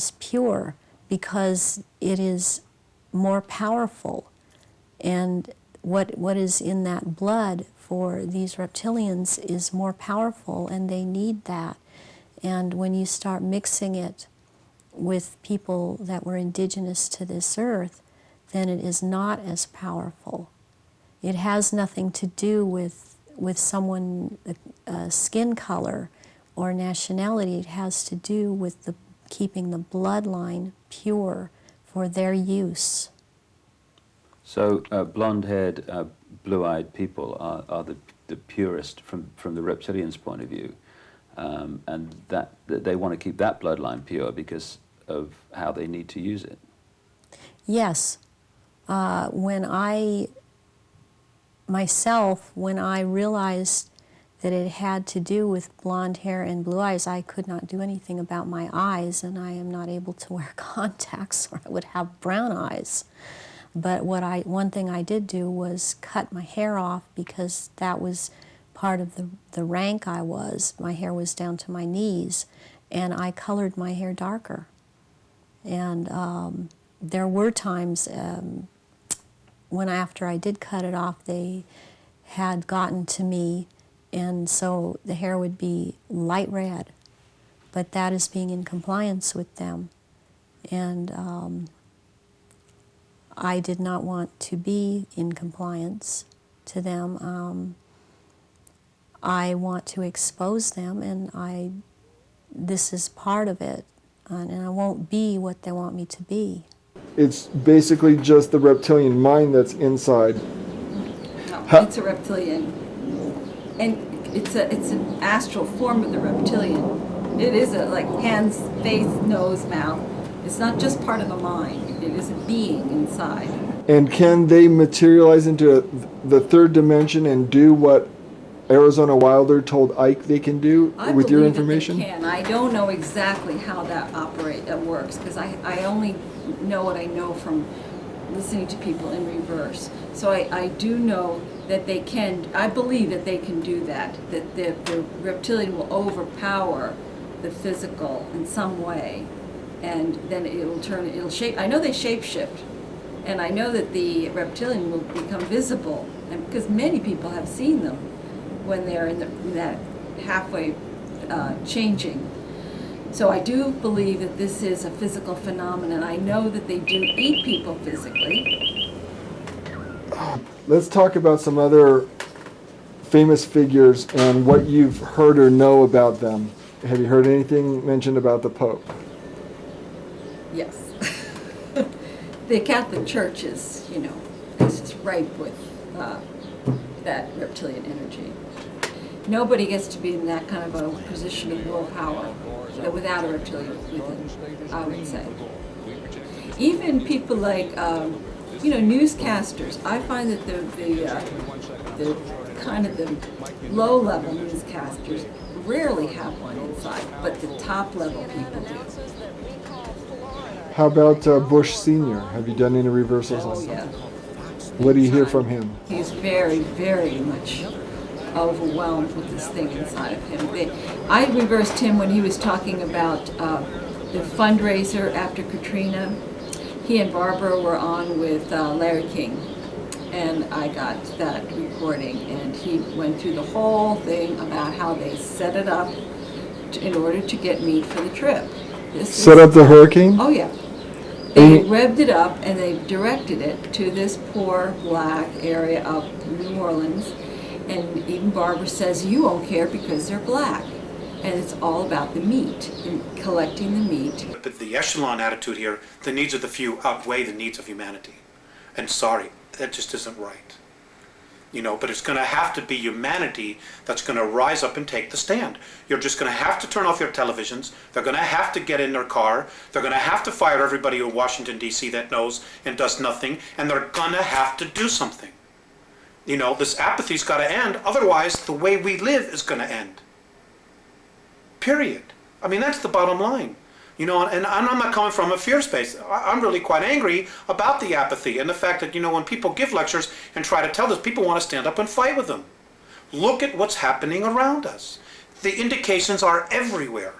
remains pure because it is more powerful. And what is in that blood for these reptilians is more powerful, and they need that. And when you start mixing it with people that were indigenous to this earth, then it is not as powerful. It has nothing to do with someone, skin color or nationality. It has to do with keeping the bloodline pure for their use. So blonde-haired, blue-eyed people are the purest from the reptilians' point of view, and that they want to keep that bloodline pure because of how they need to use it. Yes. When I realized that it had to do with blonde hair and blue eyes, I could not do anything about my eyes, and I am not able to wear contacts or I would have brown eyes. But one thing I did do was cut my hair off, because that was part of the rank I was. My hair was down to my knees, and I colored my hair darker. And there were times when after I did cut it off, they had gotten to me, and so the hair would be light red. But that is being in compliance with them. And I did not want to be in compliance to them. I want to expose them, and this is part of it, and I won't be what they want me to be. It's basically just the reptilian mind that's inside. No, it's a reptilian, and it's an astral form of the reptilian. It is like hands, face, nose, mouth. It's not just part of the mind. It is a being inside. And can they materialize into the third dimension and do what Arizona Wilder told Ike they can do with your information? I believe that they can. I don't know exactly how that works, because I only know what I know from listening to people in reverse. So I do know that they can. I believe that they can do that. That the reptilian will overpower the physical in some way, and then it'll shape. I know they shapeshift, and I know that the reptilian will become visible, and because many people have seen them when they're in that halfway changing. So I do believe that this is a physical phenomenon. I know that they do eat people physically. Let's talk about some other famous figures and what you've heard or know about them. Have you heard anything mentioned about the Pope? Yes. The Catholic Church is, it's ripe with that reptilian energy. Nobody gets to be in that kind of a position of world power without a reptilian within, I would say. Even people like, newscasters. I find that the kind of the low-level newscasters rarely have one inside, but the top-level people do. How about Bush Sr.? Have you done any reversals on him? Yeah. What do you hear from him? He's very, very much overwhelmed with this thing inside of him. I reversed him when he was talking about the fundraiser after Katrina. He and Barbara were on with Larry King, and I got that recording, and he went through the whole thing about how they set it up in order to get meat for the trip. Set up the hurricane? Oh, yeah. They revved it up, and they directed it to this poor black area of New Orleans. And even Barbara says, you won't care because they're black. And it's all about the meat, and collecting the meat. But the echelon attitude here, the needs of the few outweigh the needs of humanity. And sorry, that just isn't right. But it's going to have to be humanity that's going to rise up and take the stand. You're just going to have to turn off your televisions. They're going to have to get in their car. They're going to have to fire everybody in Washington, D.C. that knows and does nothing. And they're going to have to do something. This apathy's got to end. Otherwise, the way we live is going to end. Period. I mean, that's the bottom line. And I'm not coming from a fear space. I'm really quite angry about the apathy and the fact that, when people give lectures and try to tell this, people want to stand up and fight with them. Look at what's happening around us. The indications are everywhere.